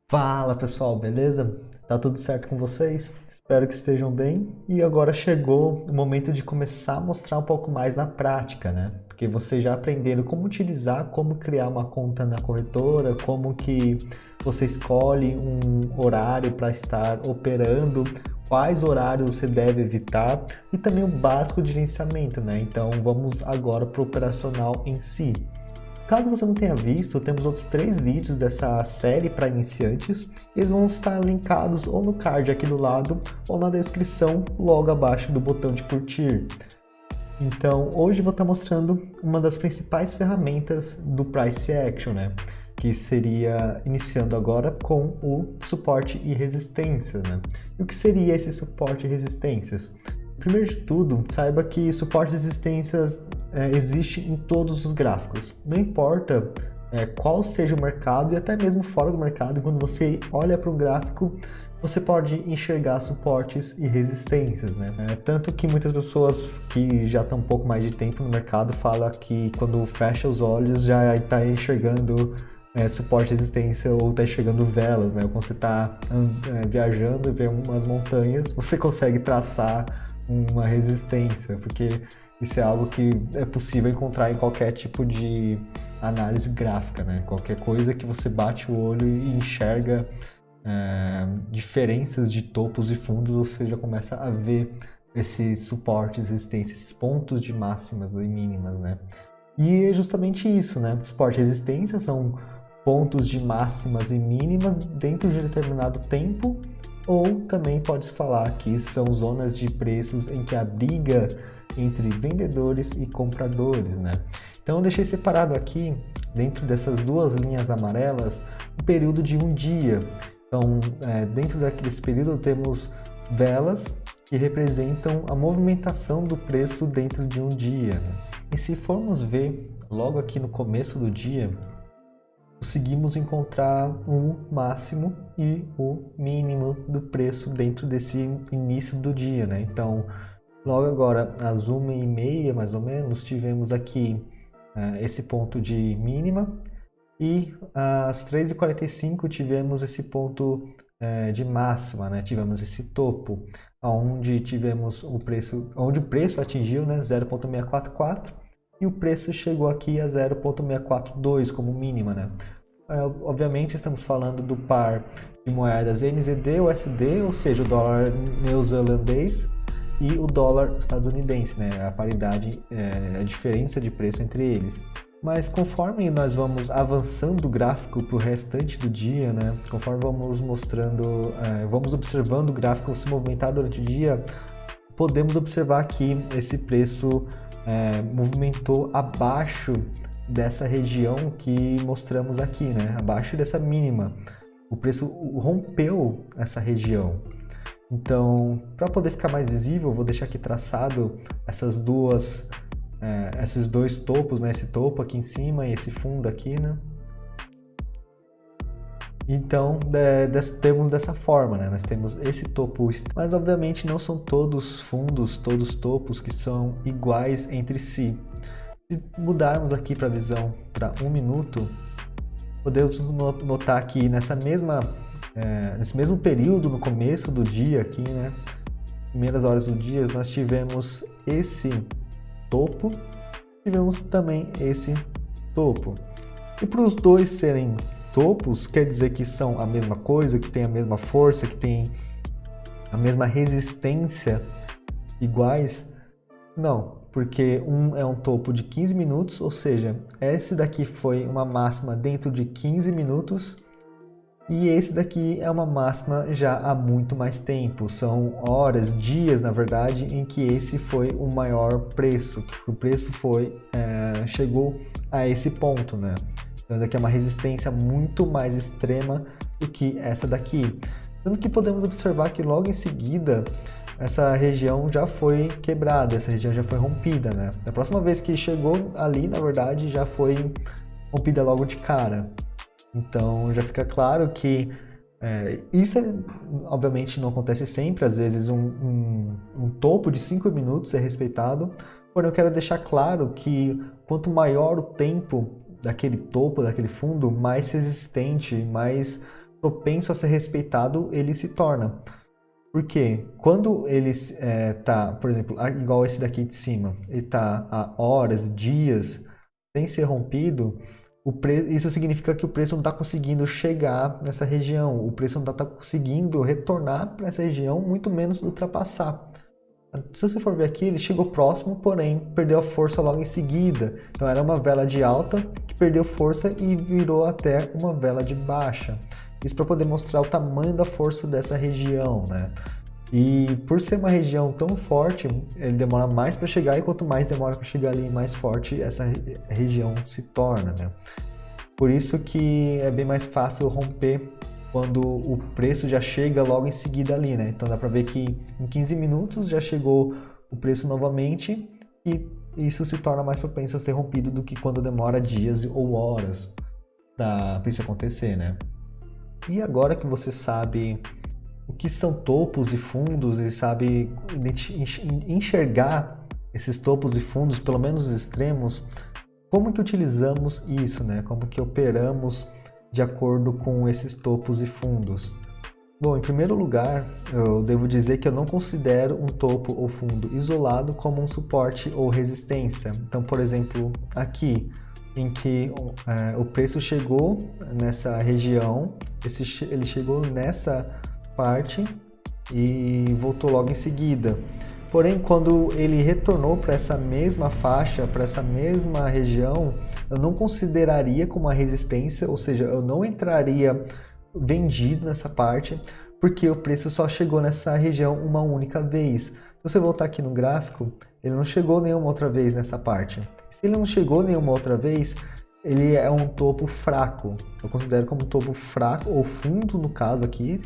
Fala pessoal, beleza? Tá tudo certo com vocês? Espero que estejam bem. E agora chegou o momento de começar a mostrar um pouco mais na prática, né? Porque vocês já aprenderam como utilizar, como criar uma conta na corretora, como que você escolhe um horário para estar operando, quais horários você deve evitar e também o básico de gerenciamento, né? Então vamos agora para o operacional em si. Caso você não tenha visto, temos outros 3 vídeos dessa série para iniciantes. Eles vão estar linkados ou no card aqui do lado ou na descrição logo abaixo do botão de curtir. Então, hoje eu vou estar mostrando uma das principais ferramentas do Price Action, né? Que seria iniciando agora com o suporte e resistência, né? E o que seria esse suporte e resistências? Primeiro de tudo, saiba que suporte e resistências existe em todos os gráficos. Não importa qual seja o mercado e até mesmo fora do mercado, quando você olha para um gráfico, você pode enxergar suportes e resistências, né? Tanto que muitas pessoas que já estão um pouco mais de tempo no mercado falam que quando fecha os olhos já está enxergando suporte e resistência ou está enxergando velas, né? Quando você está viajando e vê umas montanhas, você consegue traçar uma resistência, porque isso é algo que é possível encontrar em qualquer tipo de análise gráfica, né? Qualquer coisa que você bate o olho e enxerga diferenças de topos e fundos, você já começa a ver esses suportes, resistências, esses pontos de máximas e mínimas, né? E é justamente isso, né? Suporte e resistência são pontos de máximas e mínimas dentro de um determinado tempo, ou também pode-se falar que são zonas de preços em que há briga entre vendedores e compradores, né? Então eu deixei separado aqui, dentro dessas duas linhas amarelas, o período de um dia. Então, dentro desse período temos velas que representam a movimentação do preço dentro de um dia, né? E se formos ver logo aqui no começo do dia, conseguimos encontrar o máximo e o mínimo do preço dentro desse início do dia, né? Então, logo agora, às 1h30, mais ou menos, tivemos aqui esse ponto de mínima e às 3h45 tivemos esse ponto de máxima, né? Tivemos esse topo, onde tivemos onde o preço atingiu, né, 0,644 e o preço chegou aqui a 0,642 como mínima, né? Obviamente estamos falando do par de moedas NZD, USD, ou seja, o dólar neozelandês e o dólar estadunidense, né? A paridade, a diferença de preço entre eles. Mas conforme nós vamos avançando o gráfico para o restante do dia, né? Conforme vamos mostrando, vamos observando o gráfico se movimentar durante o dia, podemos observar que esse preço movimentou abaixo dessa região que mostramos aqui, né? Abaixo dessa mínima. O preço rompeu essa região. Então, para poder ficar mais visível, eu vou deixar aqui traçado esses dois topos, né? Esse topo aqui em cima e esse fundo aqui, né? Então, temos dessa forma, né? Nós temos esse topo, mas obviamente não são todos fundos, todos topos que são iguais entre si. Se mudarmos aqui para a visão para 1 minuto, podemos notar que nesse mesmo período, no começo do dia aqui, né? Primeiras horas do dia, nós tivemos esse topo, tivemos também esse topo. E para os dois serem topos, quer dizer que são a mesma coisa, que tem a mesma força, que tem a mesma resistência iguais? Não, porque um é um topo de 15 minutos, ou seja, esse daqui foi uma máxima dentro de 15 minutos e esse daqui é uma máxima já há muito mais tempo. São horas, dias, na verdade, em que esse foi o maior preço, que o preço chegou a esse ponto, né? Então, daqui é uma resistência muito mais extrema do que essa daqui. Tanto que podemos observar que logo em seguida essa região já foi quebrada, essa região já foi rompida, né? A próxima vez que chegou ali, na verdade, já foi rompida logo de cara. Então já fica claro que isso obviamente não acontece sempre, às vezes um topo de 5 minutos é respeitado, porém eu quero deixar claro que quanto maior o tempo daquele topo, daquele fundo, mais resistente, mais propenso a ser respeitado ele se torna. Porque quando ele tá, por exemplo, igual esse daqui de cima, ele tá há horas, dias sem ser rompido, isso significa que o preço não está conseguindo chegar nessa região, o preço não está conseguindo retornar para essa região, muito menos ultrapassar. Se você for ver aqui, ele chegou próximo, porém perdeu a força logo em seguida. Então era uma vela de alta que perdeu força e virou até uma vela de baixa. Isso para poder mostrar o tamanho da força dessa região, né? E por ser uma região tão forte, ele demora mais para chegar, e quanto mais demora para chegar ali, mais forte essa região se torna, né? Por isso que é bem mais fácil romper quando o preço já chega logo em seguida ali, né? Então dá para ver que em 15 minutos já chegou o preço novamente, e isso se torna mais propenso a ser rompido do que quando demora dias ou horas para isso acontecer, né? E agora que você sabe o que são topos e fundos e sabe enxergar esses topos e fundos, pelo menos os extremos, como que utilizamos isso, né? Como que operamos de acordo com esses topos e fundos? Bom, em primeiro lugar, eu devo dizer que eu não considero um topo ou fundo isolado como um suporte ou resistência. Então, por exemplo, aqui, em que o preço chegou nessa região, ele chegou nessa parte e voltou logo em seguida. Porém, quando ele retornou para essa mesma faixa, para essa mesma região, eu não consideraria como uma resistência, ou seja, eu não entraria vendido nessa parte, porque o preço só chegou nessa região uma única vez. Se você voltar aqui no gráfico, ele não chegou nenhuma outra vez nessa parte. Se ele não chegou nenhuma outra vez, ele é um topo fraco. Eu considero como um topo fraco, ou fundo no caso aqui,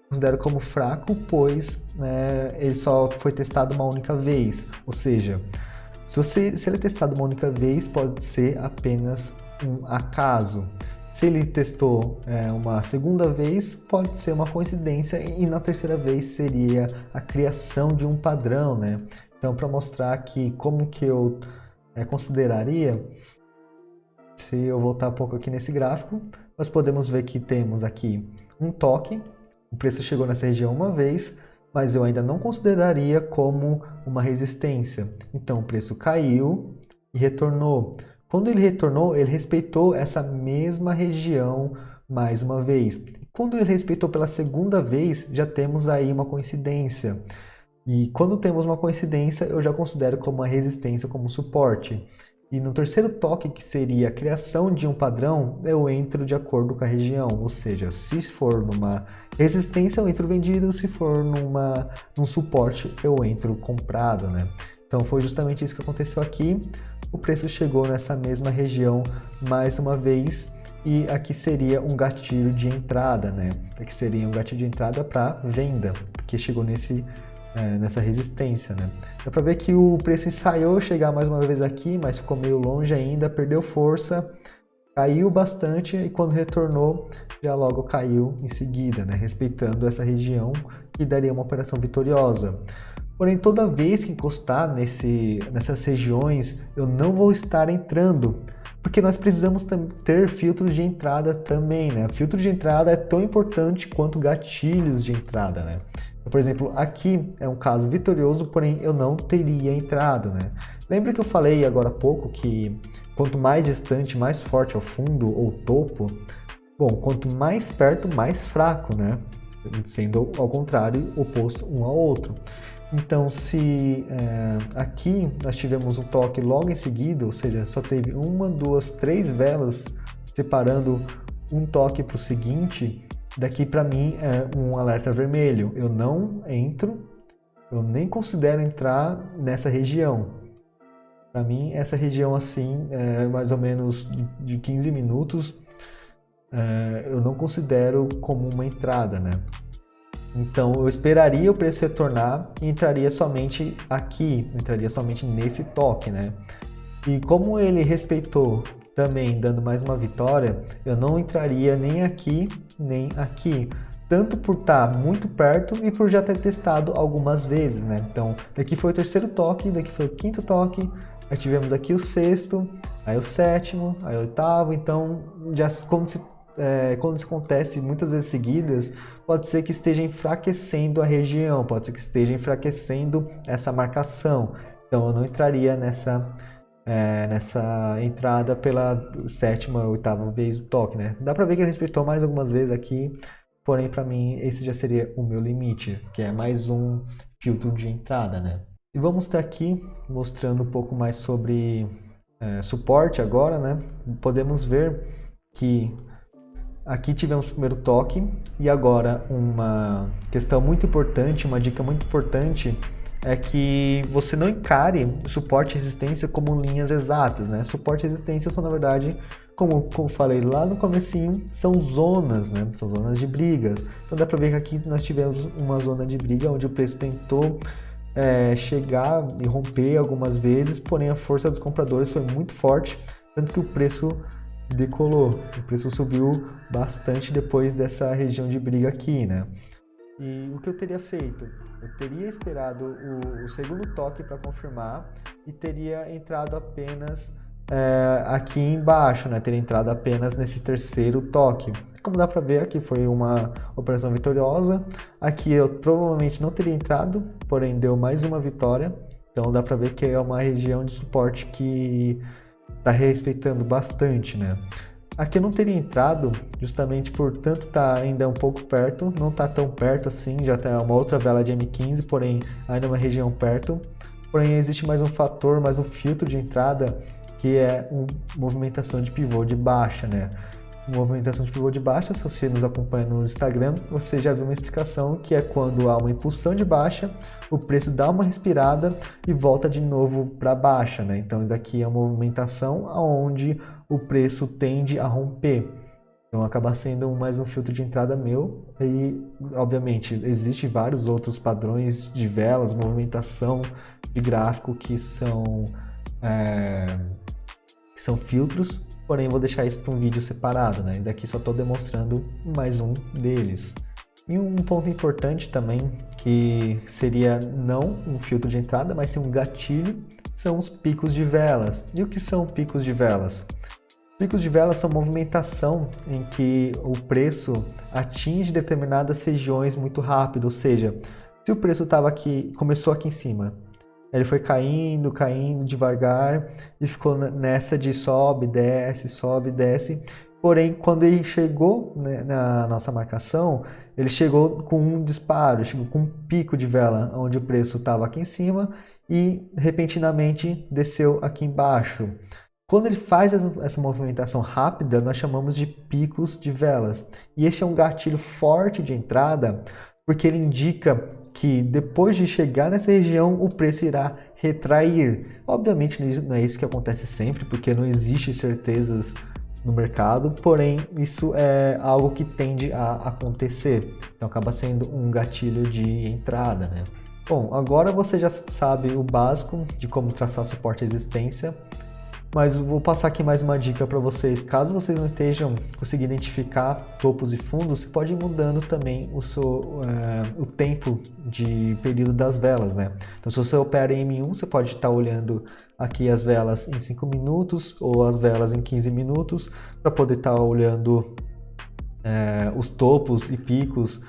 considero como fraco, pois ele só foi testado uma única vez. Ou seja, se ele é testado uma única vez, pode ser apenas um acaso. Se ele testou uma segunda vez, pode ser uma coincidência, e na terceira vez seria a criação de um padrão, né? Então, para mostrar aqui como que eu consideraria, se eu voltar um pouco aqui nesse gráfico, nós podemos ver que temos aqui um toque. O preço chegou nessa região uma vez, mas eu ainda não consideraria como uma resistência. Então o preço caiu e retornou. Quando ele retornou, ele respeitou essa mesma região mais uma vez. Quando ele respeitou pela segunda vez, já temos aí uma coincidência. E quando temos uma coincidência, eu já considero como uma resistência, como suporte. E no terceiro toque, que seria a criação de um padrão, eu entro de acordo com a região. Ou seja, se for numa resistência, eu entro vendido. Se for num suporte, eu entro comprado, né? Então foi justamente isso que aconteceu aqui. O preço chegou nessa mesma região mais uma vez. E aqui seria um gatilho de entrada, né? Aqui seria um gatilho de entrada para venda, porque chegou nessa resistência, né? Dá para ver que o preço ensaiou chegar mais uma vez aqui, mas ficou meio longe ainda, perdeu força, caiu bastante, e quando retornou, já logo caiu em seguida, né? Respeitando essa região, que daria uma operação vitoriosa. Porém, toda vez que encostar nessas regiões, eu não vou estar entrando, porque nós precisamos ter filtros de entrada também, né? Filtro de entrada é tão importante quanto gatilhos de entrada, né? Por exemplo, aqui é um caso vitorioso, porém eu não teria entrado, né? Lembra que eu falei agora há pouco que quanto mais distante, mais forte é o fundo ou topo? Bom, quanto mais perto, mais fraco, né? Sendo ao contrário, oposto um ao outro. Então, se aqui nós tivemos um toque logo em seguida, ou seja, só teve uma, duas, três velas separando um toque para o seguinte, daqui para mim é um alerta vermelho. Eu não entro, eu nem considero entrar nessa região. Para mim, essa região assim, mais ou menos de 15 minutos, eu não considero como uma entrada, né? Então, eu esperaria o preço retornar e entraria somente aqui, entraria somente nesse toque, né? E como ele respeitou também, dando mais uma vitória, eu não entraria nem aqui, nem aqui. Tanto por estar muito perto e por já ter testado algumas vezes, né? Então, daqui foi o terceiro toque, daqui foi o quinto toque, aí tivemos aqui o sexto, aí o sétimo, aí o oitavo. Então, já como se quando isso acontece muitas vezes seguidas, pode ser que esteja enfraquecendo a região, pode ser que esteja enfraquecendo essa marcação. Então eu não entraria nessa entrada pela 7ª, 8ª vez do toque, né? Dá pra ver que ele respeitou mais algumas vezes aqui, porém para mim esse já seria o meu limite, que é mais um filtro de entrada, né? E vamos estar aqui mostrando um pouco mais sobre suporte agora, né? Podemos ver que aqui tivemos o primeiro toque e agora uma questão muito importante, uma dica muito importante é que você não encare suporte e resistência como linhas exatas, né? Suporte e resistência são, na verdade, como falei lá no comecinho, são zonas, né? São zonas de brigas. Então dá para ver que aqui nós tivemos uma zona de briga onde o preço tentou chegar e romper algumas vezes, porém a força dos compradores foi muito forte, tanto que o preço decolou, o preço subiu bastante depois dessa região de briga aqui, né? E o que eu teria feito? Eu teria esperado o segundo toque para confirmar e teria entrado apenas aqui embaixo, né? Teria entrado apenas nesse terceiro toque. Como dá para ver, aqui foi uma operação vitoriosa. Aqui eu provavelmente não teria entrado, porém deu mais uma vitória. Então dá para ver que é uma região de suporte que está respeitando bastante, né? Aqui eu não teria entrado, justamente por tanto estar ainda um pouco perto, não está tão perto assim, já está uma outra vela de M15, porém ainda é uma região perto. Porém existe mais um fator, mais um filtro de entrada, que é uma movimentação de pivô de baixa, né? Movimentação de pivô de baixa, se você nos acompanha no Instagram, você já viu uma explicação que é quando há uma impulsão de baixa, o preço dá uma respirada e volta de novo para baixa, né? Então isso aqui é uma movimentação onde o preço tende a romper. Então acaba sendo mais um filtro de entrada meu e, obviamente, existem vários outros padrões de velas, movimentação de gráfico que são filtros, porém vou deixar isso para um vídeo separado, né? E daqui só estou demonstrando mais um deles. E um ponto importante também, que seria não um filtro de entrada, mas sim um gatilho, são os picos de velas. E o que são picos de velas? Picos de velas são movimentação em que o preço atinge determinadas regiões muito rápido, ou seja, se o preço começou aqui em cima, ele foi caindo devagar e ficou nessa de sobe, desce. Porém, quando ele chegou, né, na nossa marcação, ele chegou com um disparo, chegou com um pico de vela, onde o preço estava aqui em cima e repentinamente desceu aqui embaixo. Quando ele faz essa movimentação rápida, nós chamamos de picos de velas. E esse é um gatilho forte de entrada, porque ele indica que depois de chegar nessa região, o preço irá retrair. Obviamente não é isso que acontece sempre, porque não existe certezas no mercado, porém isso é algo que tende a acontecer. Então acaba sendo um gatilho de entrada, né? Bom, agora você já sabe o básico de como traçar suporte e resistência. Mas eu vou passar aqui mais uma dica para vocês. Caso vocês não estejam conseguindo identificar topos e fundos, você pode ir mudando também o tempo de período das velas, né? Então, se você opera em M1, você pode estar olhando aqui as velas em 5 minutos ou as velas em 15 minutos para poder estar olhando os topos e picos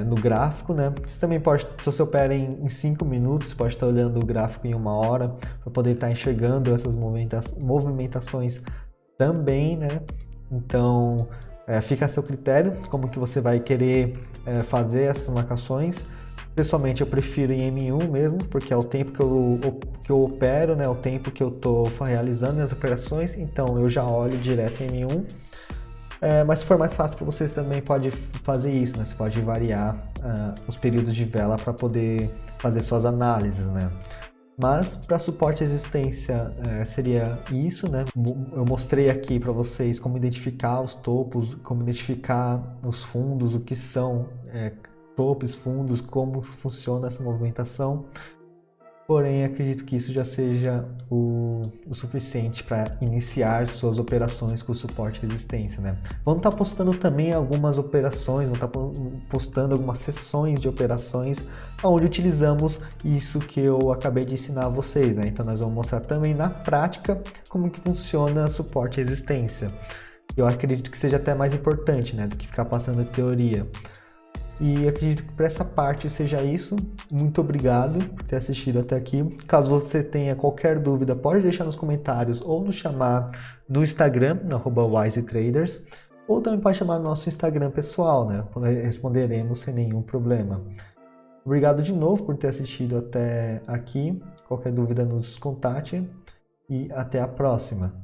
no gráfico, né? Você também pode, se você opera em 5 minutos, você pode estar olhando o gráfico em 1 hora para poder estar enxergando essas movimentações também, né? Então, fica a seu critério como que você vai querer fazer essas marcações. Pessoalmente, eu prefiro em M1 mesmo, porque é o tempo que eu opero, né? O tempo que eu estou realizando as operações, então eu já olho direto em M1. Mas se for mais fácil para vocês também pode fazer isso, né? Você pode variar os períodos de vela para poder fazer suas análises, né? Mas para suporte e resistência seria isso, né? Eu mostrei aqui para vocês como identificar os topos, como identificar os fundos, o que são topos, fundos, como funciona essa movimentação. Porém, acredito que isso já seja o suficiente para iniciar suas operações com suporte e resistência, né? Vamos estar postando também algumas operações, vamos estar postando algumas sessões de operações onde utilizamos isso que eu acabei de ensinar a vocês, né? Então, nós vamos mostrar também na prática como que funciona suporte e resistência. Eu acredito que seja até mais importante, né, do que ficar passando teoria. E acredito que para essa parte seja isso. Muito obrigado por ter assistido até aqui. Caso você tenha qualquer dúvida, pode deixar nos comentários ou nos chamar no Instagram, no @wisetraders, ou também pode chamar no nosso Instagram pessoal, né? Responderemos sem nenhum problema. Obrigado de novo por ter assistido até aqui. Qualquer dúvida, nos contate e até a próxima.